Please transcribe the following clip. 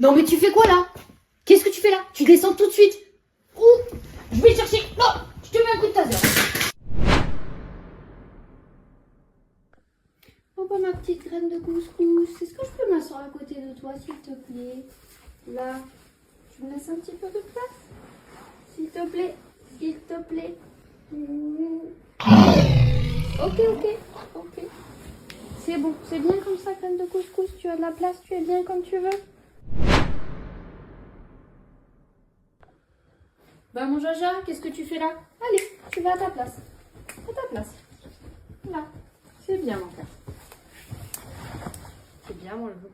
Non mais tu fais quoi là? Qu'est-ce que tu fais là? Tu descends tout de suite. Ouh, je vais le chercher. Non, je te mets un coup de taser. Oh bah ma petite graine de couscous, est-ce que je peux m'asseoir à côté de toi s'il te plaît? Là, tu me laisses un petit peu de place? S'il te plaît, s'il te plaît. Ok, ok, ok. C'est bon, c'est bien comme ça, graine de couscous, tu as de la place, tu es bien comme tu veux. Bah mon Jaja, qu'est-ce que tu fais là? Allez, tu vas à ta place. À ta place. Là. C'est bien mon cœur. C'est bien mon loup.